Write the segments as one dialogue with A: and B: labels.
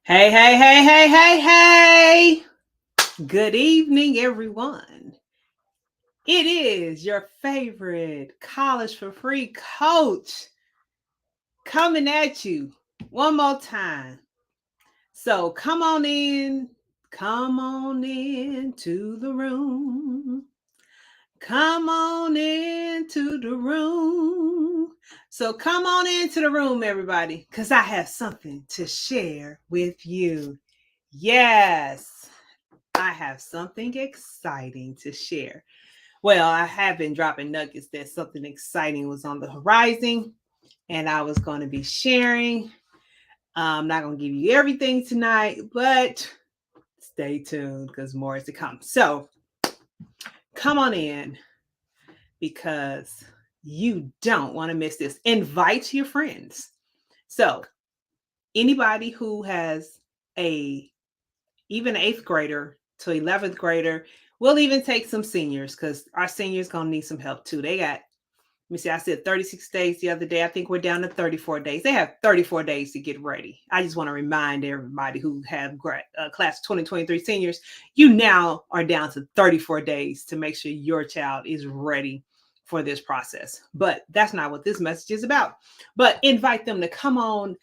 A: Hey, hey, hey, hey, hey, hey. Good evening, everyone. It is your favorite college for free coach coming at you one more time. So come on in to the room. Come on into the room. So come on into the room, everybody, because I have something to share with you. Yes, I have something exciting to share. Well, I have been dropping nuggets that something exciting was on the horizon and I was going to be sharing. I'm not going to give you everything tonight, but stay tuned because more is to come. So come on in because you don't want to miss this. Invite your friends. So anybody who has a even 8th grader to 11th grader, we'll even take some seniors because our seniors gonna need some help too. They got, let me see, I said 36 days the other day. I think we're down to 34 days. They have 34 days to get ready. I just want to remind everybody who have class 2023 seniors, you now are down to 34 days to make sure your child is ready for this process. But that's not what this message is about. But invite them to come on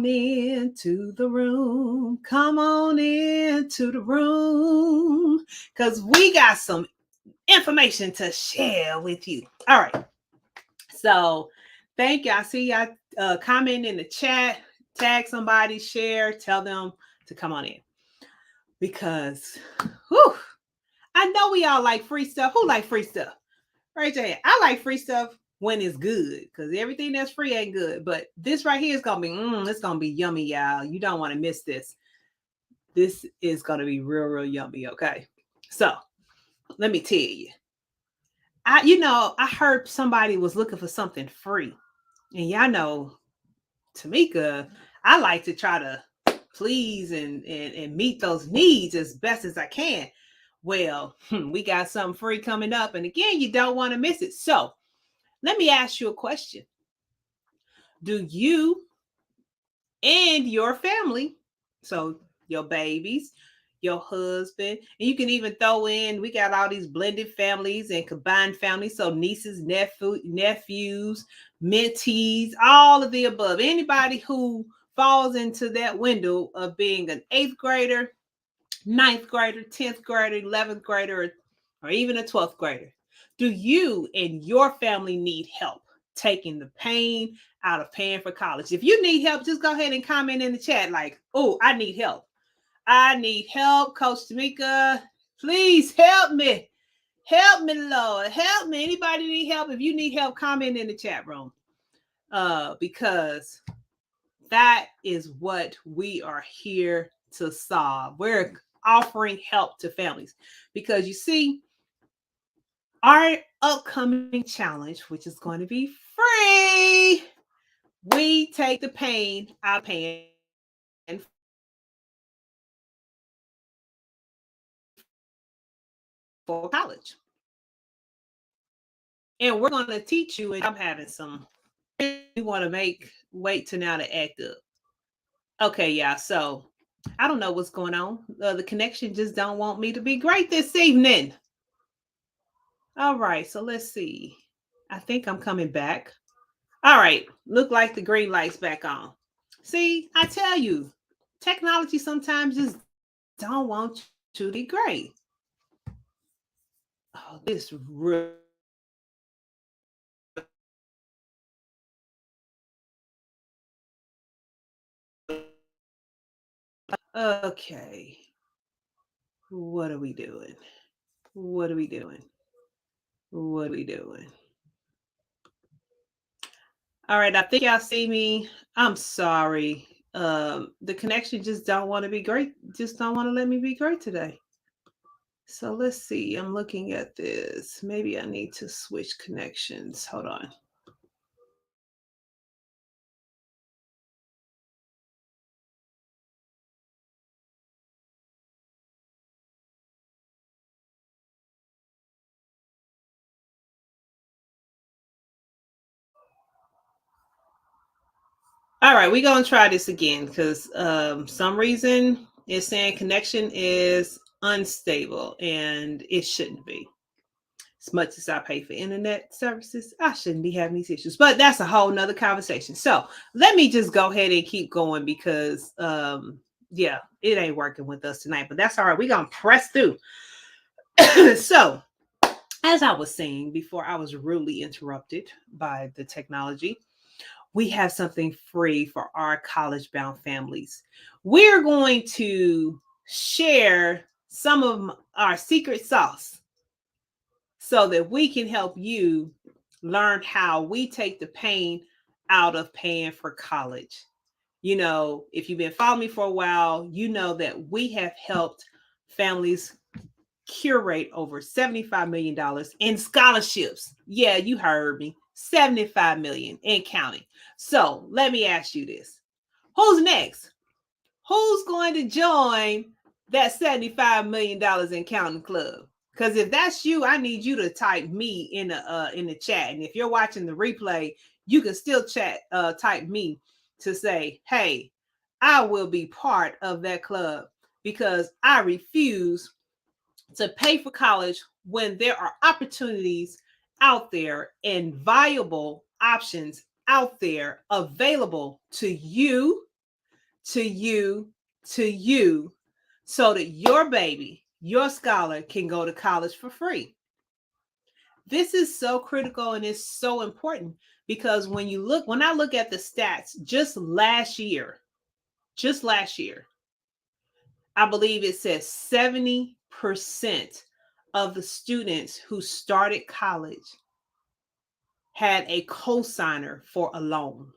A: into the room. Come on into the room. Because we got some information to share with you. All right. So thank you. I see y'all comment in the chat, tag somebody, share, tell them to come on in. Because whew, I know we all like free stuff. Who like free stuff? Raise your hand. I like free stuff when it's good because everything that's free ain't good. But this right here is gonna be, it's gonna be yummy, y'all. You don't want to miss this. This is gonna be real, real yummy. Okay. So let me tell you. I heard somebody was looking for something free. And y'all know, Tamika, I like to try to please and meet those needs as best as I can. Well, we got something free coming up. And again, you don't want to miss it. So let me ask you a question. Do you and your family, so your babies, your husband, and you can even throw in, we got all these blended families and combined families, so nieces, nephews, mentees, all of the above. Anybody who falls into that window of being an 8th grader, 9th grader, 10th grader, 11th grader, or even a 12th grader. Do you and your family need help taking the pain out of paying for college? If you need help, just go ahead and comment in the chat like, oh, I need help. I need help, Coach Tamika. Please help me. Help me, Lord. Help me. Anybody need help? If you need help, comment in the chat room. Because that is what we are here to solve. We're offering help to families because you see, our upcoming challenge, which is going to be free, we take the pain out of paying for college. And we're going to teach you, and I'm having some, we want to wait till now to act up. Okay, yeah, so I don't know what's going on. The connection just don't want me to be great this evening. All right, so let's see. I think I'm coming back. All right, look like the green light's back on. See, I tell you, technology sometimes just don't want you to be great. Oh, this real. Okay. What are we doing? What are we doing? What are we doing? All right, I think y'all see me. I'm sorry. The connection just don't want to be great. Just don't want to let me be great today. So let's see. I'm looking at this. Maybe I need to switch connections. Hold on. All right, we're gonna try this again because some reason it's saying connection is unstable and it shouldn't be. As much as I pay for internet services, I shouldn't be having these issues. But that's a whole nother conversation. So let me just go ahead and keep going because yeah, it ain't working with us tonight. But that's all right. We're gonna press through. So as I was saying before I was rudely interrupted by the technology, we have something free for our college bound families. We're going to share some of our secret sauce so that we can help you learn how we take the pain out of paying for college. You know, if you've been following me for a while, you know that we have helped families curate over $75 million in scholarships. Yeah, you heard me. 75 million and counting. So let me ask you this. Who's next? Who's going to join that $75 million in counting club? Because if that's you, I need you to type me in the chat. And if you're watching the replay, you can still type me to say, hey, I will be part of that club because I refuse to pay for college when there are opportunities out there and viable options out there available to you, to you, to you, so that your baby, your scholar can go to college for free. This is so critical and it's so important because when I look at the stats just last year, I believe it says 70% of the students who started college had a cosigner for a loan.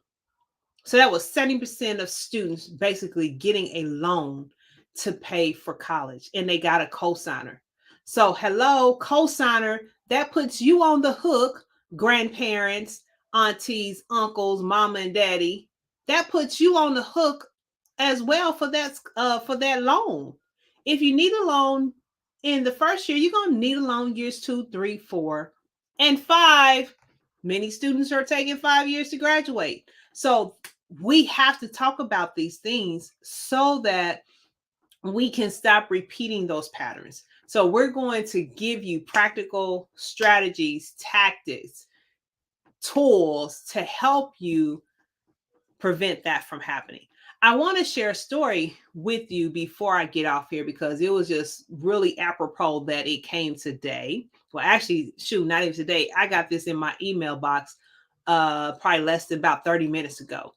A: So that was 70% of students basically getting a loan to pay for college, and they got a cosigner. So, hello, cosigner, that puts you on the hook, grandparents, aunties, uncles, mama and daddy. That puts you on the hook as well for that loan. If you need a loan in the first year, you're gonna need a loan years 2, 3, 4, and 5. Many students are taking 5 years to graduate. So we have to talk about these things so that we can stop repeating those patterns. So we're going to give you practical strategies, tactics, tools to help you prevent that from happening. I want to share a story with you before I get off here because it was just really apropos that it came today. Well, actually, shoot, not even today. I got this in my email box probably less than about 30 minutes ago.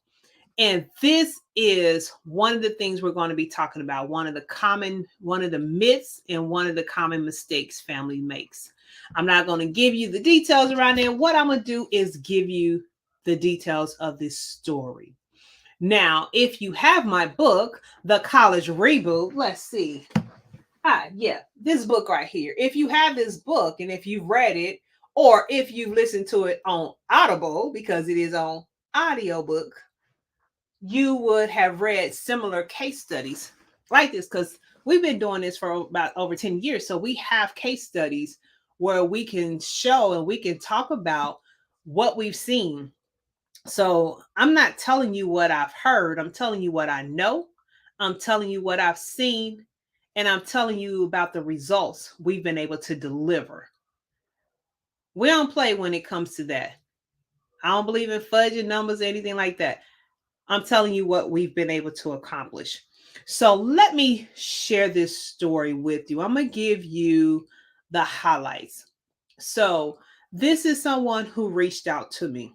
A: And this is one of the things we're going to be talking about. One of the myths and one of the common mistakes family makes. I'm not going to give you the details around there. What I'm going to do is give you the details of this story. Now, if you have my book, The College Reboot, let's see. Yeah, this book right here. If you have this book and if you've read it, or if you've listened to it on Audible, because it is on audiobook, you would have read similar case studies like this because we've been doing this for about over 10 years. So we have case studies where we can show and we can talk about what we've seen. So I'm not telling you what I've heard. I'm telling you what I know. I'm telling you what I've seen. And I'm telling you about the results we've been able to deliver. We don't play when it comes to that. I don't believe in fudging numbers or anything like that. I'm telling you what we've been able to accomplish. So let me share this story with you. I'm going to give you the highlights. So this is someone who reached out to me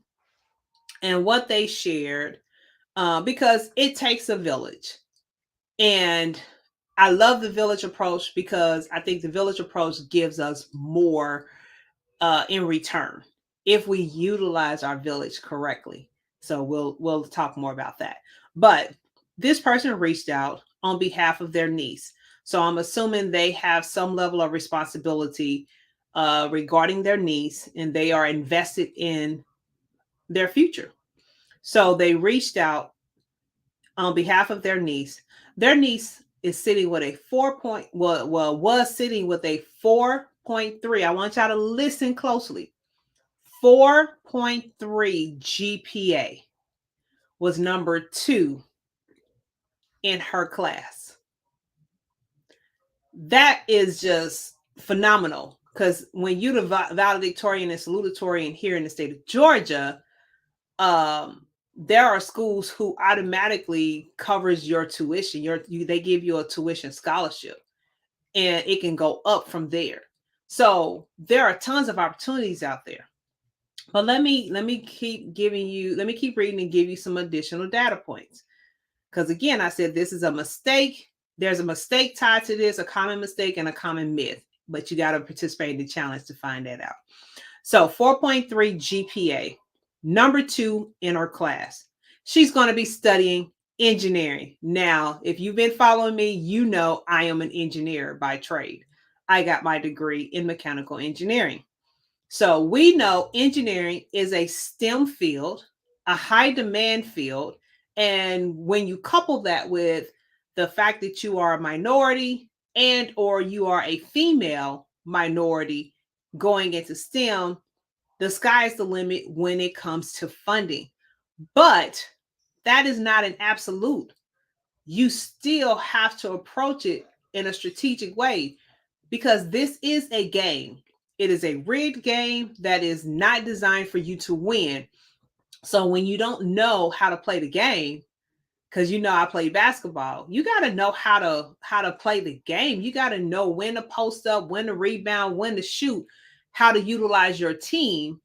A: and what they shared, because it takes a village. And I love the village approach because I think the village approach gives us more in return if we utilize our village correctly. So we'll talk more about that. But this person reached out on behalf of their niece. So I'm assuming they have some level of responsibility regarding their niece and they are invested in their future. So they reached out on behalf of their niece. Their niece is sitting with a 4 point, was sitting with a 4.3. I want y'all to listen closely. 4.3 GPA was number 2 in her class. That is just phenomenal, because when you're the valedictorian and salutatorian here in the state of Georgia, there are schools who automatically covers your tuition. They give you a tuition scholarship, and it can go up from there. So there are tons of opportunities out there. But let me keep reading and give you some additional data points. Because again, I said this is a mistake. There's a mistake tied to this, a common mistake and a common myth, but you got to participate in the challenge to find that out. So 4.3 GPA, number 2 in her class. She's going to be studying engineering. Now, if you've been following me, you know I am an engineer by trade. I got my degree in mechanical engineering. So we know engineering is a STEM field, a high demand field. And when you couple that with the fact that you are a minority and or you are a female minority going into STEM, the sky is the limit when it comes to funding. But that is not an absolute. You still have to approach it in a strategic way, because this is a game. It is a rigged game that is not designed for you to win. So when you don't know how to play the game, because you know I play basketball, you got to know how to play the game. You got to know when to post up, when to rebound, when to shoot, how to utilize your team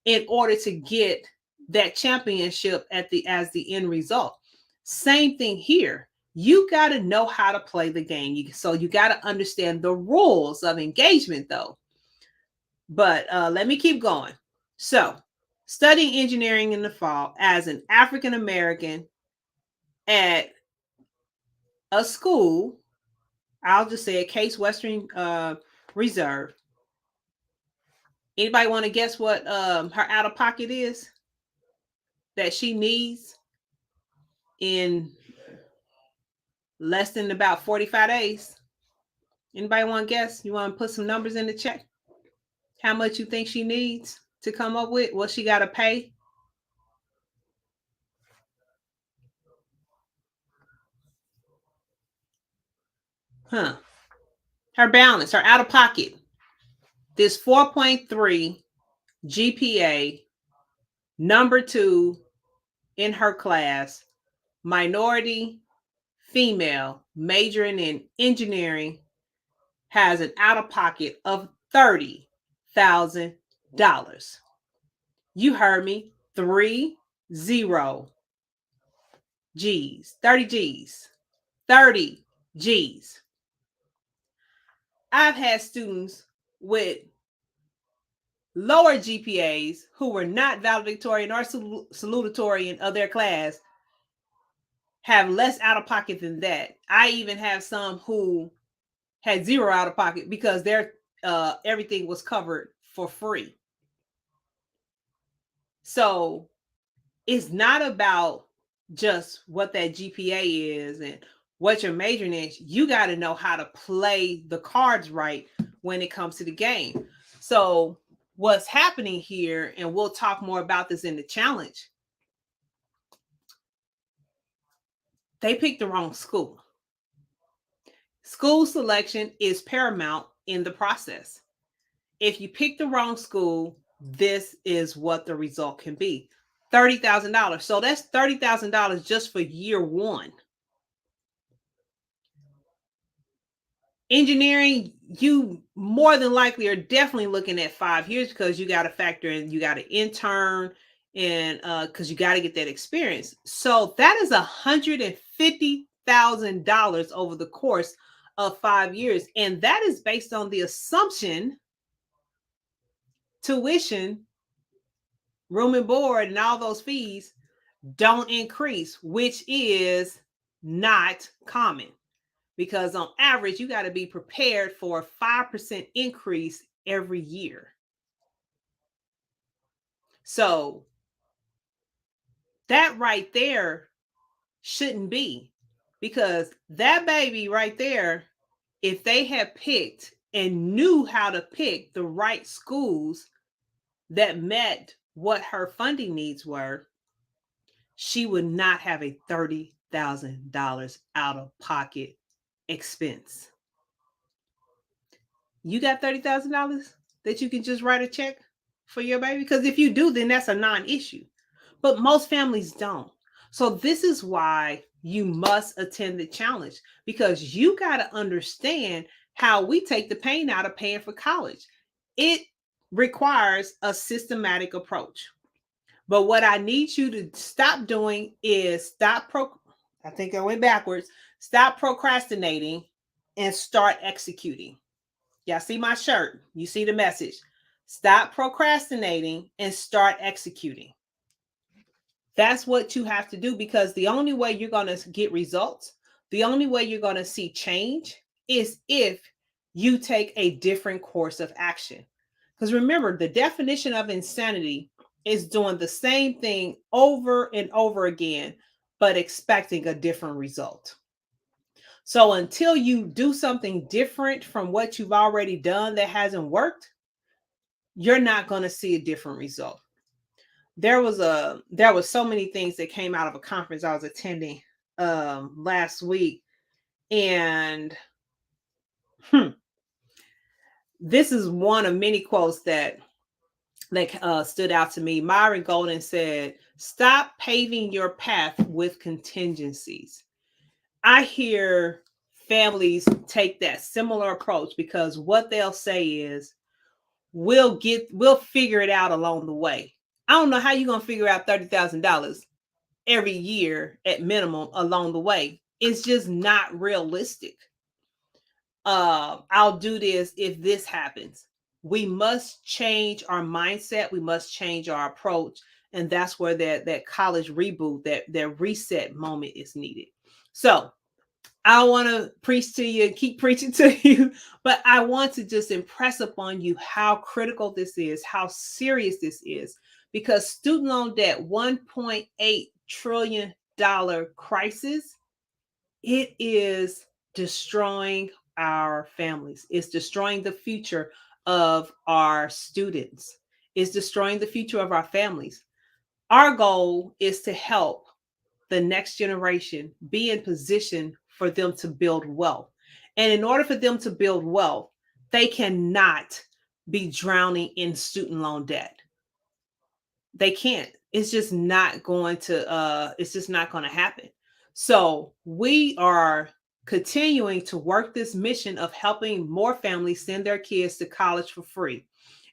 A: in order to get that championship as the end result. Same thing here. You got to know how to play the game. So you got to understand the rules of engagement, though. But let me keep going. So, studying engineering in the fall as an African American at a school, I'll just say a Case Western Reserve. Anybody want to guess what her out of pocket is that she needs in less than about 45 days? Anybody want to guess? You want to put some numbers in the chat? How much you think she needs to come up with? What she got to pay? Huh. Her balance, her out of pocket. This 4.3 GPA, number 2 in her class, minority, female, majoring in engineering, has an out of pocket of $30,000. You heard me, 30 G's, 30 G's, 30 G's. I've had students with lower GPAs who were not valedictorian or salutatorian of their class have less out of pocket than that. I even have some who had 0 out of pocket because their everything was covered for free. So it's not about just what that GPA is and what you're majoring in. You got to know how to play the cards right when it comes to the game. So what's happening here, and we'll talk more about this in the challenge, they picked the wrong school. School selection is paramount in the process. If you pick the wrong school, this is what the result can be. $30,000. So that's $30,000 just for year 1. Engineering, you more than likely are definitely looking at 5 years, because you got to factor in, you got to intern, and because you got to get that experience. So that is $150,000 over the course of 5 years. And that is based on the assumption tuition, room and board, and all those fees don't increase, which is not common, because on average, you got to be prepared for a 5% increase every year. So that right there shouldn't be, because that baby right there, if they had picked and knew how to pick the right schools that met what her funding needs were, she would not have a $30,000 out of pocket expense. You got $30,000 that you can just write a check for your baby? Because if you do, then that's a non-issue. But most families don't. So this is why you must attend the challenge, because you got to understand how we take the pain out of paying for college. It requires a systematic approach. But what I need you to stop doing is I think I went backwards. Stop procrastinating and start executing. Y'all see my shirt? You see the message. Stop procrastinating and start executing. That's what you have to do, because the only way you're going to get results, the only way you're going to see change is if you take a different course of action. Because remember, the definition of insanity is doing the same thing over and over again, but expecting a different result. So until you do something different from what you've already done that hasn't worked, you're not going to see a different result. There was so many things that came out of a conference I was attending last week, and this is one of many quotes that stood out to me. Myron Golden said, "Stop paving your path with contingencies." I hear families take that similar approach, because what they'll say is, we'll figure it out along the way. I don't know how you're going to figure out $30,000 every year at minimum along the way. It's just not realistic. I'll do this if this happens. We must change our mindset. We must change our approach. And that's where that college reboot, that reset moment is needed. So I want to preach to you, keep preaching to you, but I want to just impress upon you how critical this is, how serious this is, because student loan debt, $1.8 trillion crisis, it is destroying our families. It's destroying the future of our students. It's destroying the future of our families. Our goal is to help the next generation be in position for them to build wealth. And in order for them to build wealth, they cannot be drowning in student loan debt. They can't. It's just not going to happen. So we are continuing to work this mission of helping more families send their kids to college for free.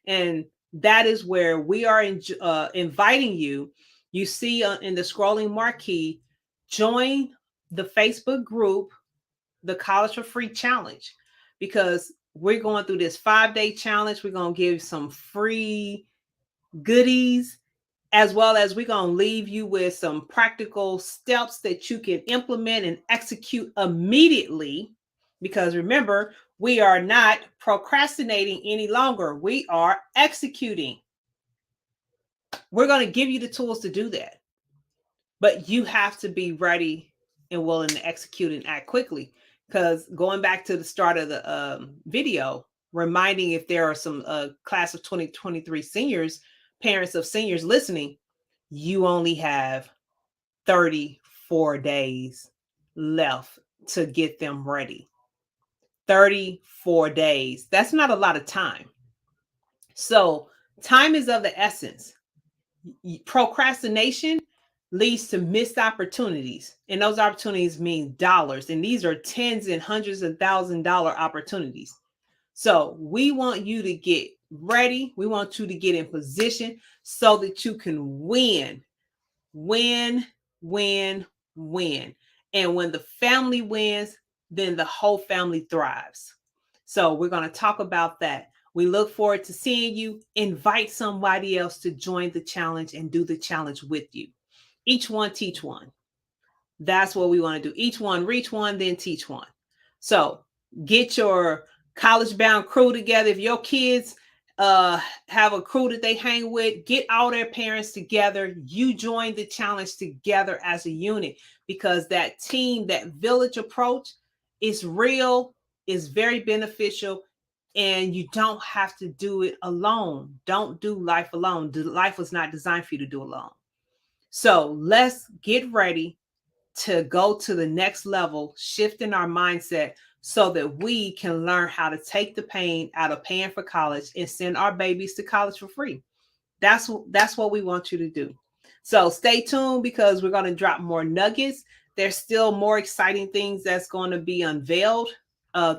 A: And that is where we are inviting you. You see in the scrolling marquee, join the Facebook group, the College for Free Challenge, because we're going through this 5-day challenge. We're going to give some free goodies, as well as we're going to leave you with some practical steps that you can implement and execute immediately. Because remember, we are not procrastinating any longer. We are executing. We're going to give you the tools to do that. But you have to be ready and willing to execute and act quickly. Because going back to the start of the video, reminding if there are some class of 2023 seniors, parents of seniors listening, you only have 34 days left to get them ready. 34 days. That's not a lot of time. So time is of the essence. Procrastination leads to missed opportunities, and those opportunities mean dollars, and these are tens and hundreds of $1,000 opportunities. So we want you to get ready. We want you to get in position so that you can win. And when the family wins, then the whole family thrives. So we're going to talk about that. We look forward to seeing you. Invite somebody else to join the challenge and do the challenge with you. Each one, teach one. That's what we want to do. Each one, reach one, then teach one. So get your college bound crew together. If your kids have a crew that they hang with, get all their parents together. You join the challenge together as a unit, because that team, that village approach is real, is very beneficial, and you don't have to do it alone. Don't do life alone. Life was not designed for you to do alone. So let's get ready to go to the next level, shifting our mindset so that we can learn how to take the pain out of paying for college and send our babies to college for free. That's what we want you to do. So stay tuned because we're going to drop more nuggets. There's still more exciting things that's going to be unveiled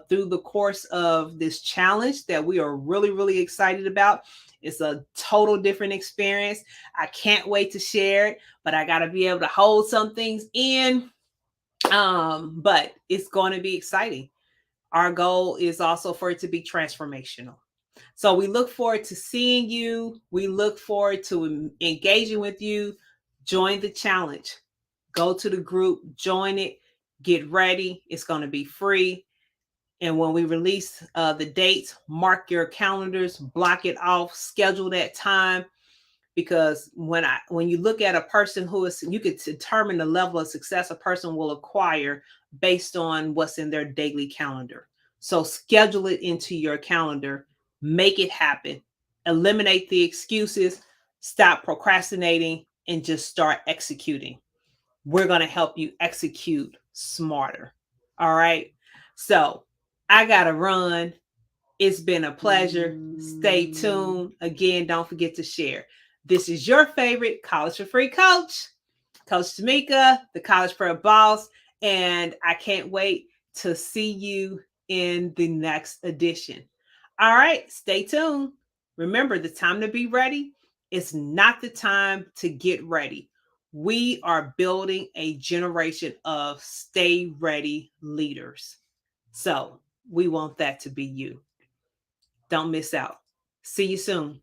A: through the course of this challenge that we are really, really excited about. It's a total different experience. I can't wait to share it, but I got to be able to hold some things in. But it's going to be exciting. Our goal is also for it to be transformational. So we look forward to seeing you. We look forward to engaging with you. Join the challenge. Go to the group, join it, get ready. It's going to be free. And when we release the dates, mark your calendars, block it off, schedule that time. Because when you look at a person who is, you could determine the level of success a person will acquire based on what's in their daily calendar. So schedule it into your calendar, make it happen, eliminate the excuses, stop procrastinating, and just start executing. We're going to help you execute smarter. All right. So I got to run. It's been a pleasure. Stay tuned. Again, don't forget to share. This is your favorite College for Free coach, Coach Tamika, the College Prep Boss, and I can't wait to see you in the next edition. All right, stay tuned. Remember, the time to be ready is not the time to get ready. We are building a generation of stay ready leaders. So we want that to be you. Don't miss out. See you soon.